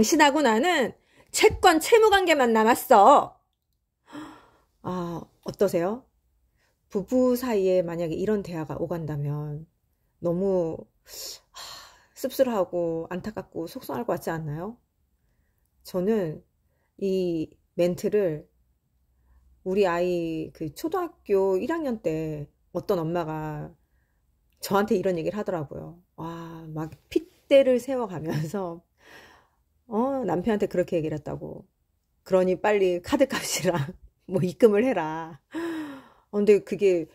당신하고 나는 채권 채무 관계만 남았어. 아, 어떠세요? 부부 사이에 만약에 이런 대화가 오간다면 너무 씁쓸하고 안타깝고 속상할 것 같지 않나요? 저는 이 멘트를 우리 아이 그 초등학교 1학년 때 어떤 엄마가 저한테 이런 얘기를 하더라고요. 와, 막 핏대를 세워가면서 남편한테 그렇게 얘기를 했다고. 그러니 빨리 카드값이랑 뭐 입금을 해라. 근데 그게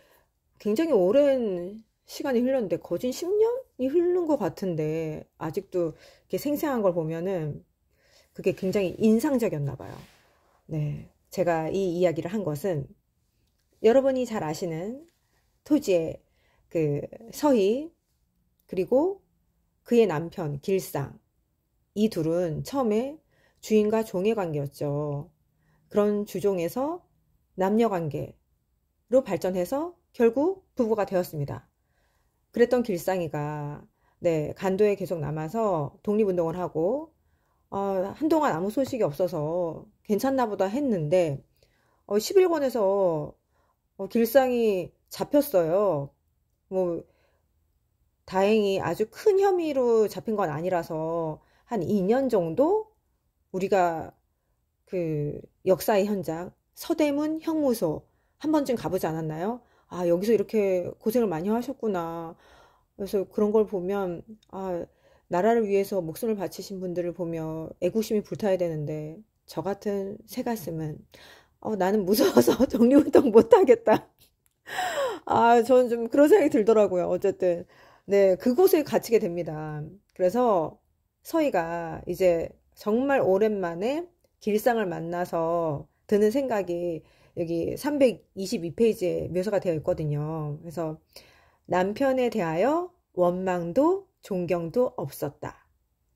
굉장히 오랜 시간이 흘렀는데 거진 10년이 흐른 것 같은데 아직도 이렇게 생생한 걸 보면은 그게 굉장히 인상적이었나 봐요. 네, 제가 이 이야기를 한 것은 여러분이 잘 아시는 토지의 그 서희 그리고 그의 남편 길상, 이 둘은 처음에 주인과 종의 관계였죠. 그런 주종에서 남녀 관계로 발전해서 결국 부부가 되었습니다. 그랬던 길상이가 네, 간도에 계속 남아서 독립운동을 하고 한동안 아무 소식이 없어서 괜찮나 보다 했는데 11권에서 길상이 잡혔어요. 뭐 다행히 아주 큰 혐의로 잡힌 건 아니라서 한 2년 정도 우리가 그 역사의 현장 서대문 형무소 한 번쯤 가보지 않았나요? 아, 여기서 이렇게 고생을 많이 하셨구나. 그래서 그런 걸 보면 나라를 위해서 목숨을 바치신 분들을 보며 애국심이 불타야 되는데 저 같은 새가슴은 나는 무서워서 독립운동 못하겠다. 저는 좀 그런 생각이 들더라고요. 어쨌든 네, 그곳에 갇히게 됩니다. 그래서 서희가 이제 정말 오랜만에 길상을 만나서 드는 생각이 여기 322페이지에 묘사가 되어 있거든요. 그래서 남편에 대하여 원망도 존경도 없었다.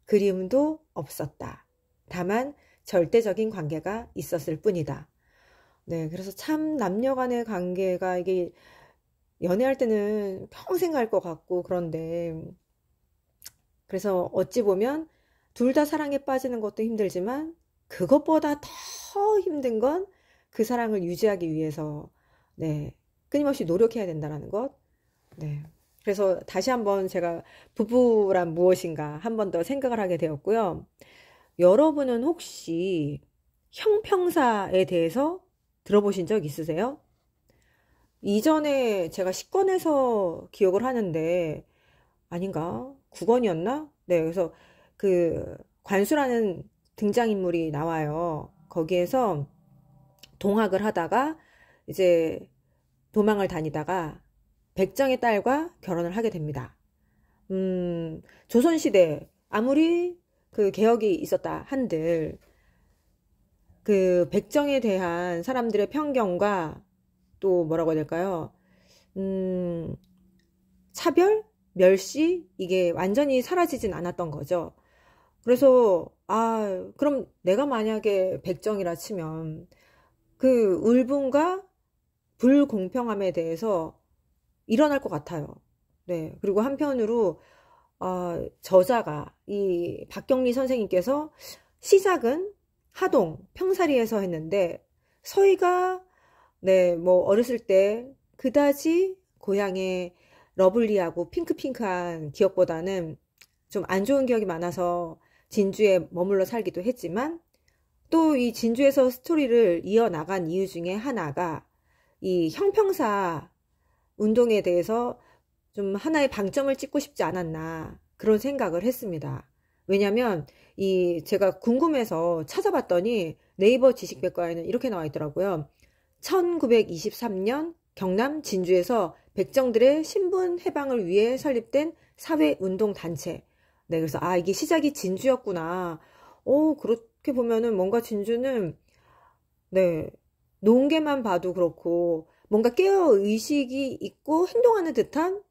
그리움도 없었다. 다만 절대적인 관계가 있었을 뿐이다. 네, 그래서 참 남녀 간의 관계가 이게 연애할 때는 평생 갈 것 같고 그런데 그래서 어찌 보면 둘 다 사랑에 빠지는 것도 힘들지만 그것보다 더 힘든 건 그 사랑을 유지하기 위해서 네, 끊임없이 노력해야 된다는 것. 네. 그래서 다시 한번 제가 부부란 무엇인가 한 번 더 생각을 하게 되었고요. 여러분은 혹시 형평사에 대해서 들어보신 적 있으세요? 이전에 제가 10권에서 기억을 하는데 아닌가? 9권이었나? 네, 그래서 그 관수라는 등장인물이 나와요. 거기에서 동학을 하다가 이제 도망을 다니다가 백정의 딸과 결혼을 하게 됩니다. 조선시대 아무리 그 개혁이 있었다 한들 그 백정에 대한 사람들의 편견과 또 뭐라고 해야 될까요? 차별? 멸시? 이게 완전히 사라지진 않았던 거죠. 그래서 그럼 내가 만약에 백정이라 치면 그 울분과 불공평함에 대해서 일어날 것 같아요. 네. 그리고 한편으로 저자가 이 박경리 선생님께서 시작은 하동 평사리에서 했는데 서희가 네, 뭐 어렸을 때 그다지 고향에 러블리하고 핑크핑크한 기억보다는 좀 안 좋은 기억이 많아서 진주에 머물러 살기도 했지만 또 이 진주에서 스토리를 이어나간 이유 중에 하나가 이 형평사 운동에 대해서 좀 하나의 방점을 찍고 싶지 않았나 그런 생각을 했습니다. 왜냐면 이 제가 궁금해서 찾아봤더니 네이버 지식백과에는 이렇게 나와 있더라고요. 1923년 경남 진주에서 백정들의 신분 해방을 위해 설립된 사회운동단체. 네, 그래서 이게 시작이 진주였구나. 그렇게 보면은 뭔가 진주는 네, 농계만 봐도 그렇고 뭔가 깨어의식이 있고 행동하는 듯한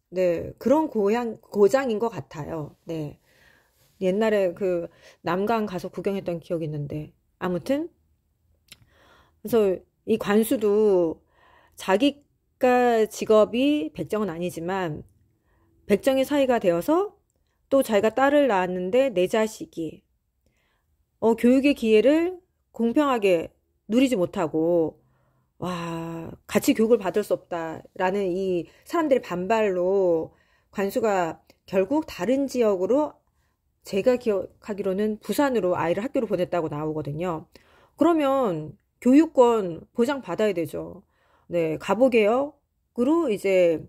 네, 그런 고장인 것 같아요. 네. 옛날에 그 남강 가서 구경했던 기억이 있는데 아무튼 그래서 이 관수도 자기가 직업이 백정은 아니지만 백정의 사이가 되어서 또 자기가 딸을 낳았는데 내 자식이 교육의 기회를 공평하게 누리지 못하고, 와, 같이 교육을 받을 수 없다라는 이 사람들의 반발로 관수가 결국 다른 지역으로, 제가 기억하기로는 부산으로 아이를 학교로 보냈다고 나오거든요. 그러면 교육권 보장받아야 되죠. 네, 가보개혁으로 이제,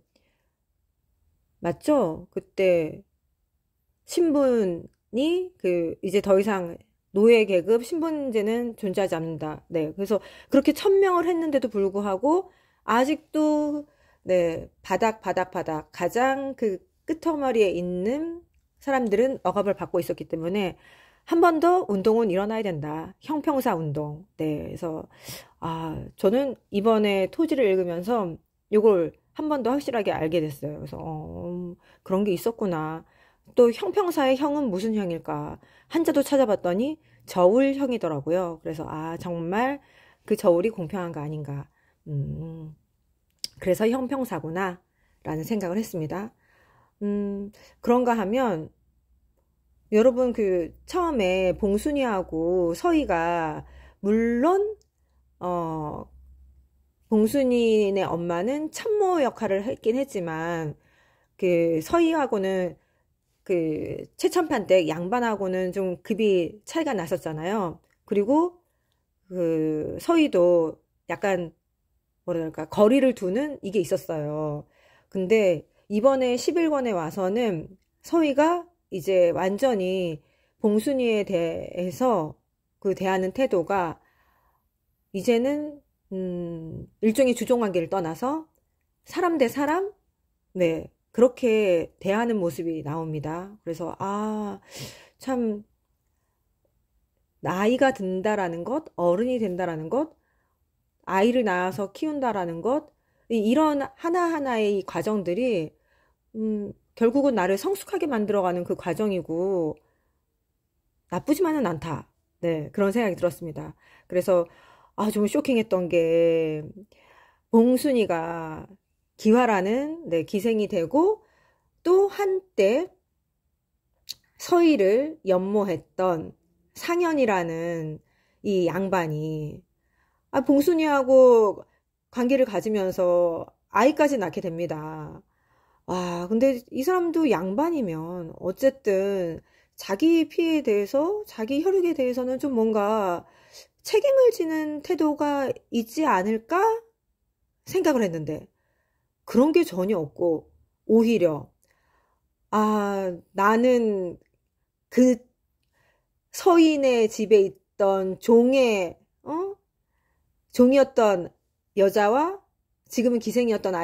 맞죠? 그때 신분이 이제 더 이상 노예 계급 신분제는 존재하지 않는다. 네. 그래서 그렇게 천명을 했는데도 불구하고 아직도 네, 바닥 가장 그 끄트머리에 있는 사람들은 억압을 받고 있었기 때문에 한 번 더 운동은 일어나야 된다. 형평사 운동. 네. 그래서 저는 이번에 토지를 읽으면서 요걸 한 번 더 확실하게 알게 됐어요. 그래서 그런 게 있었구나. 또 형평사의 형은 무슨 형일까? 한자도 찾아봤더니 저울형이더라고요. 그래서 정말 그 저울이 공평한 거 아닌가. 그래서 형평사구나 라는 생각을 했습니다. 그런가 하면 여러분 처음에 봉순이하고 서희가 물론 봉순이네 엄마는 참모 역할을 했긴 했지만 서희하고는 최첨판 때 양반하고는 좀 급이 차이가 났었잖아요. 그리고 서희도 약간 뭐랄까 거리를 두는 이게 있었어요. 근데 이번에 11권에 와서는 서희가 이제 완전히 봉순이에 대해서 대하는 태도가 이제는 일종의 주종관계를 떠나서 사람 대 사람, 네, 그렇게 대하는 모습이 나옵니다. 그래서 참 나이가 든다라는 것, 어른이 된다라는 것, 아이를 낳아서 키운다라는 것, 이런 하나하나의 이 과정들이 결국은 나를 성숙하게 만들어가는 그 과정이고 나쁘지만은 않다. 네, 그런 생각이 들었습니다. 그래서 좀 쇼킹했던 게 봉순이가 기화라는 네, 기생이 되고 또 한때 서희를 연모했던 상현이라는 이 양반이 봉순이하고 관계를 가지면서 아이까지 낳게 됩니다. 와, 근데 이 사람도 양반이면 어쨌든 자기 피해에 대해서, 자기 혈육에 대해서는 좀 뭔가 책임을 지는 태도가 있지 않을까 생각을 했는데 그런 게 전혀 없고 오히려 나는 그 서인의 집에 있던 종이었던 여자와 지금은 기생이었던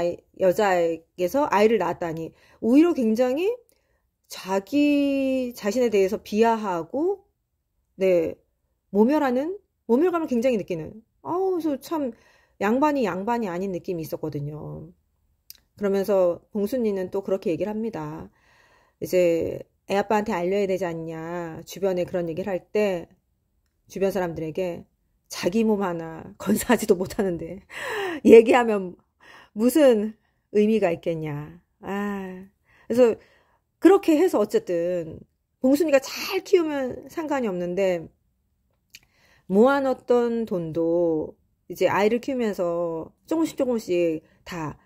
여자에게서 아이를 낳았다니 오히려 굉장히 자기 자신에 대해서 비하하고 네, 모멸감을 굉장히 느끼는 그래서 참 양반이 아닌 느낌이 있었거든요. 그러면서 봉순이는 또 그렇게 얘기를 합니다. 이제 애 아빠한테 알려야 되지 않냐 주변에 그런 얘기를 할 때 주변 사람들에게 자기 몸 하나 건사하지도 못하는데 얘기하면 무슨 의미가 있겠냐. 그래서 그렇게 해서 어쨌든 봉순이가 잘 키우면 상관이 없는데 모아놨던 돈도 이제 아이를 키우면서 조금씩 다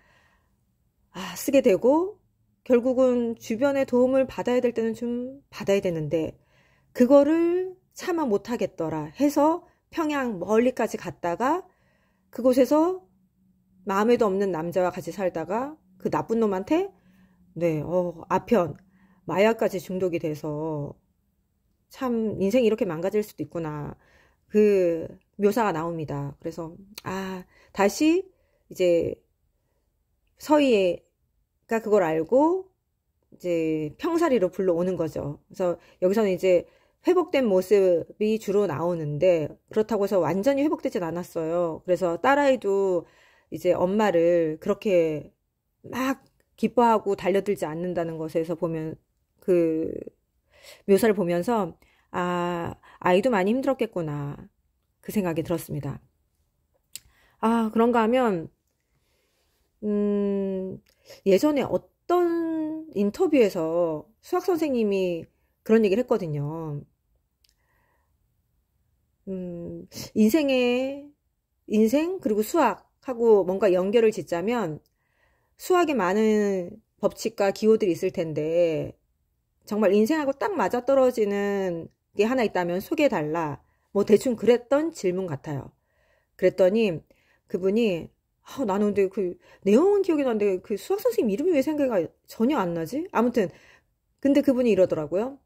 쓰게 되고 결국은 주변의 도움을 받아야 될 때는 좀 받아야 되는데 그거를 차마 못하겠더라 해서 평양 멀리까지 갔다가 그곳에서 마음에도 없는 남자와 같이 살다가 그 나쁜 놈한테 네, 아편 마약까지 중독이 돼서 참 인생이 이렇게 망가질 수도 있구나. 그 묘사가 나옵니다. 그래서 다시 이제 서희가 그걸 알고 이제 평사리로 불러오는 거죠. 그래서 여기서는 이제 회복된 모습이 주로 나오는데 그렇다고 해서 완전히 회복되진 않았어요. 그래서 딸아이도 이제 엄마를 그렇게 막 기뻐하고 달려들지 않는다는 것에서 보면 그 묘사를 보면서 아이도 많이 힘들었겠구나 그 생각이 들었습니다. 그런가 하면 예전에 어떤 인터뷰에서 수학 선생님이 그런 얘기를 했거든요. 인생 그리고 수학하고 뭔가 연결을 짓자면 수학에 많은 법칙과 기호들이 있을 텐데 정말 인생하고 딱 맞아떨어지는 게 하나 있다면 소개해달라. 뭐 대충 그랬던 질문 같아요. 그랬더니 그분이 나는 근데 그 내용은 기억이 나는데 그 수학 선생님 이름이 왜 생각이 전혀 안 나지? 아무튼 근데 그분이 이러더라고요.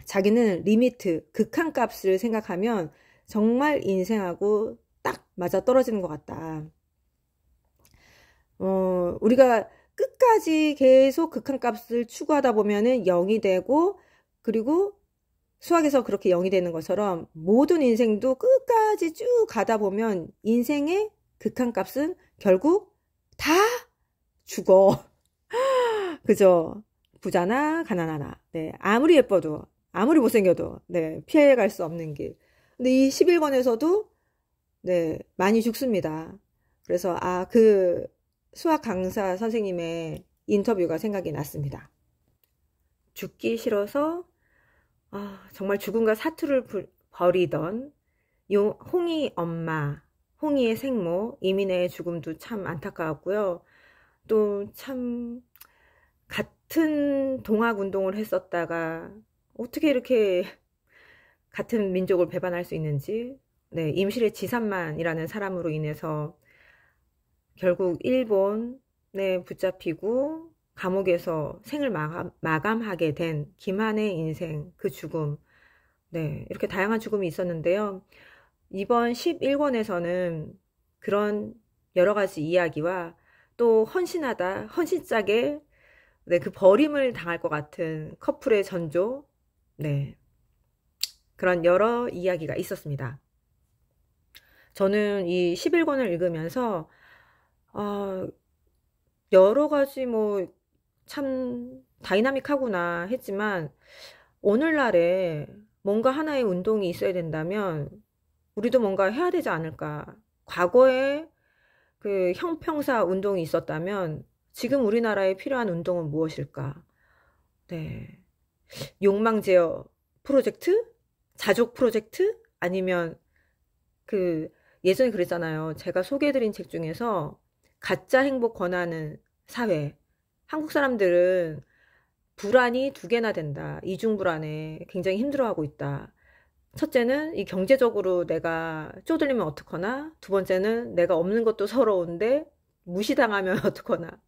자기는 리미트, 극한값을 생각하면 정말 인생하고 딱 맞아떨어지는 것 같다. 우리가 끝까지 계속 극한값을 추구하다 보면은 0이 되고 그리고 수학에서 그렇게 0이 되는 것처럼 모든 인생도 끝까지 쭉 가다 보면 인생의 극한값은 결국 다 죽어. 그죠? 부자나 가난하나. 네. 아무리 예뻐도 아무리 못생겨도 네. 피해갈 수 없는 길. 근데 이 11권에서도 네. 많이 죽습니다. 그래서 그 수학 강사 선생님의 인터뷰가 생각이 났습니다. 죽기 싫어서 정말 죽음과 사투를 벌이던 홍이 엄마, 홍이의 생모, 이민혜의 죽음도 참 안타까웠고요. 또 참 같은 동학운동을 했었다가 어떻게 이렇게 같은 민족을 배반할 수 있는지 네, 임실의 지산만이라는 사람으로 인해서 결국 일본에 붙잡히고 감옥에서 생을 마감하게 된 김한의 인생, 그 죽음. 네, 이렇게 다양한 죽음이 있었는데요. 이번 11권에서는 그런 여러 가지 이야기와 또 헌신짝에 네, 그 버림을 당할 것 같은 커플의 전조, 네, 그런 여러 이야기가 있었습니다. 저는 이 11권을 읽으면서 여러 가지 참 다이나믹하구나 했지만 오늘날에 뭔가 하나의 운동이 있어야 된다면 우리도 뭔가 해야 되지 않을까. 과거에 그 형평사 운동이 있었다면 지금 우리나라에 필요한 운동은 무엇일까? 네. 욕망 제어 프로젝트? 자족 프로젝트? 아니면 예전에 그랬잖아요. 제가 소개해드린 책 중에서 가짜 행복 권하는 사회. 한국 사람들은 불안이 2개나 된다. 이중불안에 굉장히 힘들어하고 있다. 첫째는 이 경제적으로 내가 쪼들리면 어떡하나? 두 번째는 내가 없는 것도 서러운데 무시당하면 어떡하나?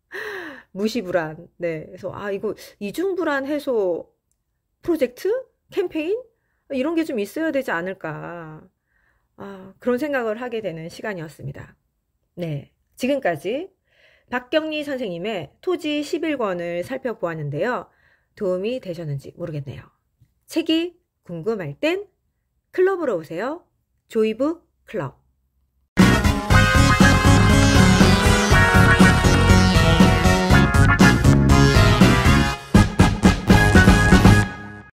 무시불안. 네. 그래서 이거 이중불안 해소 프로젝트? 캠페인? 이런 게 좀 있어야 되지 않을까. 그런 생각을 하게 되는 시간이었습니다. 네. 지금까지 박경리 선생님의 토지 11권을 살펴보았는데요. 도움이 되셨는지 모르겠네요. 책이 궁금할 땐 클럽으로 오세요. 조이북 클럽.